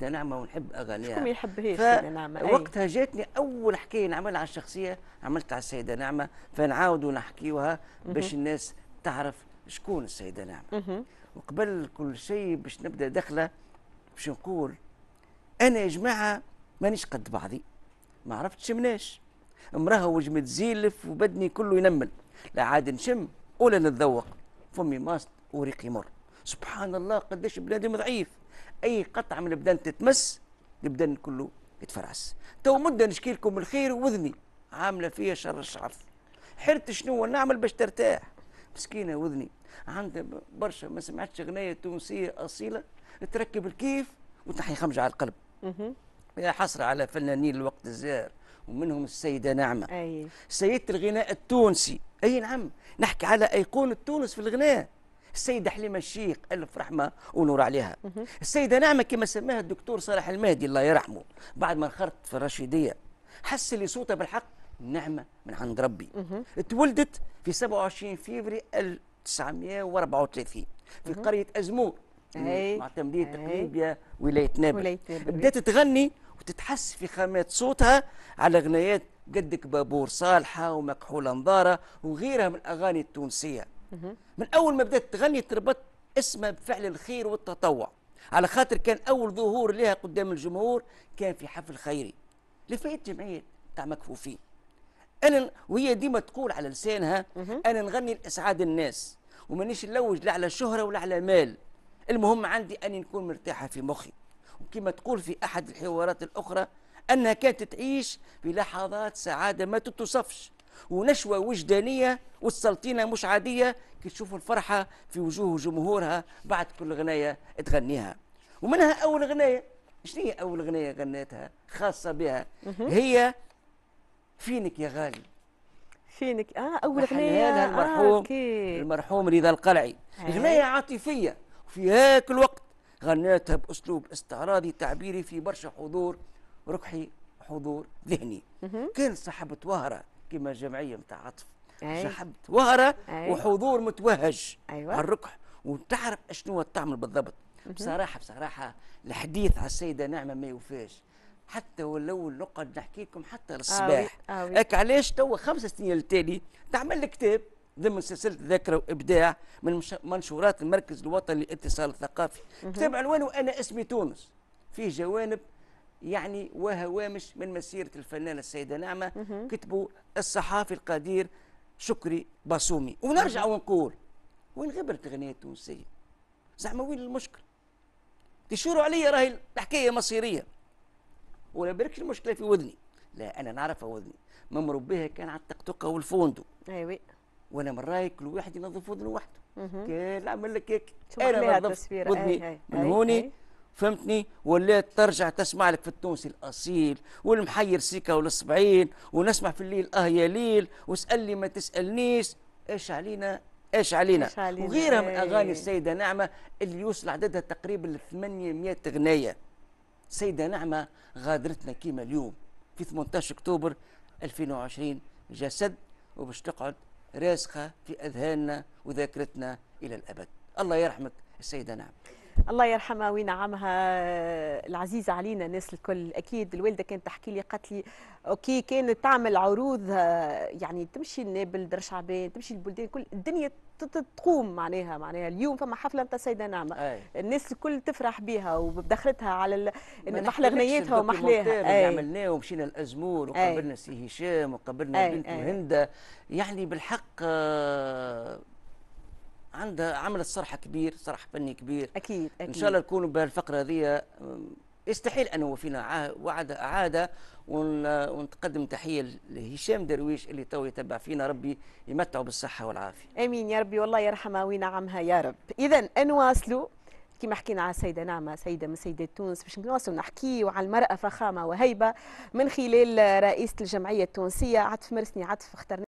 السيده نعمه ونحب اغانيها. شكون ما يحبهاش السيده نعمه؟ وقتها جاتني اول حكايه نعملها على الشخصيه، عملت على السيده نعمه، فنعاودوا نحكيوها باش الناس تعرف شكون السيده نعمه. وقبل كل شيء باش نبدا دخله باش نقول انا يا جماعه مانيش قد بعضي، ما عرفتش مناش امراه وجمت زيلف وبدني كله ينمل، لا عاد نشم ولا نتذوق، فمي ماست وريقي مر. سبحان الله قداش بنادم ضعيف، اي قطعه من البدن تتمس البدن كله يتفرعس. تو مده نشكي لكم الخير وذني عامله فيها شر الشعر، حرت شنو نعمل باش ترتاح؟ مسكينه وذني عندها برشا ما سمعتش اغنيه تونسيه اصيله تركب الكيف وتنحي خمجه على القلب. يا حسره على فنانين الوقت الزاهر ومنهم السيده نعمه. أي. سيده الغناء التونسي، اي نعم، نحكي على ايقونه تونس في الغناء. السيده حليمه الشيخ الف رحمه ونور عليها. السيده نعمه كما سماها الدكتور صالح المهدي الله يرحمه بعد ما انخرط في الرشيديه، حس لي صوتها بالحق نعمه من عند ربي. تولدت في 27 فبراير 1934 في قريه ازمور معتمديه تقليبيا ولايه نابل. بدات تغني وتتحس في خامات صوتها على غنايات قدك بابور صالحه ومكحوله نضاره وغيرها من الاغاني التونسيه. من اول ما بدات تغني تربط اسمها بفعل الخير والتطوع، على خاطر كان اول ظهور لها قدام الجمهور كان في حفل خيري لفئه جمعيه تاع مكفوفين. انا وهي ديما تقول على لسانها انا نغني لاسعاد الناس ومانيش نلوج لا على شهره ولا على مال، المهم عندي اني نكون مرتاحه في مخي. وكما تقول في احد الحوارات الاخرى انها كانت تعيش في لحظات سعاده ما تتوصفش ونشوه وجدانيه والسلطينه مش عاديه كي تشوف الفرحه في وجوه جمهورها بعد كل غنايه تغنيها. ومنها اول غنايه، شنو هي اول غنايه غنيتها خاصه بها؟ هي فينك يا غالي. فينك اول غنيه المرحوم المرحوم رضا القلعي، غنايه عاطفيه وفي هاك الوقت غنيتها باسلوب استعراضي تعبيري في برشا حضور ركحي حضور ذهني. كان صاحبة وهره كما جمعيه نتاع عطف، صاحبة وهره وحضور متوهج على الركح وتعرف اشنو تعمل بالضبط. بصراحه الحديث على السيده نعمه ما يوفاش، حتى ولو نقعد نحكي لكم حتى للصباح. هيك علاش توا 5 سنين التالي تعمل لك كتاب ضمن سلسله ذاكره وابداع من منشورات المركز الوطني للاتصال الثقافي. كتاب عنوانه انا اسمي تونس، فيه جوانب يعني وهوامش من مسيره الفنانه السيده نعمه كتبوا الصحافي القدير شكري باسومي. ونرجع ونقول وين غبرت الغنيه التونسيه؟ زعما وين المشكل؟ تشوروا علي راهي الحكايه مصيريه ولا بالكش المشكله في وذني، لا انا نعرفها وذني ممرو بها كان على الطقطقه والفوندو. ايوه وانا من رايي كل واحد ينظف وذنه وحده. كان نعمل لك هيك انا نظفت وذني من هوني فهمتني، ولات ترجع تسمع لك في التونسي الاصيل والمحير سيكا والصبعين ونسمع في الليل يا ليل واسالني ما تسالنيش ايش علينا ايش علينا وغيرها من اغاني السيده نعمه اللي يوصل عددها تقريبا ل 800 اغنيه. سيدة نعمة غادرتنا كيما اليوم في 18 أكتوبر 2020 جسد وباش تقعد راسخة في أذهاننا وذاكرتنا إلى الأبد. الله يرحمك السيدة نعمة. الله يرحمها وينعمها العزيزة علينا الناس الكل. أكيد الوالدة كانت تحكي لي قالت لي أوكي كانت تعمل عروض يعني تمشي لنابل در شعبان تمشي للبلدان كل الدنيا تقوم معناها اليوم فما حفلة نتاع السيدة نعمة الناس الكل تفرح بها وبدخلتها على محلى غنياتها ومحلاها اللي عملناه ومشينا الأزمور وقابلنا سي هشام وقابلنا بنته هندة يعني بالحق عندها عملت صرح كبير صرح فني كبير. اكيد ان شاء الله نكونوا بهالفقره هذه يستحيل ان وفينا وعد اعاده ونتقدم تحيه لهشام درويش اللي تو يتبع فينا، ربي يمتعه بالصحه والعافيه. امين يا ربي والله يرحمها وينعمها يا رب. اذا نواصلوا كما حكينا على السيده نعمه سيده من سيدات تونس باش نواصلوا نحكيوا على المراه فخامه وهيبه من خلال رئيسه الجمعيه التونسيه عطف مرسني عطف اخترنا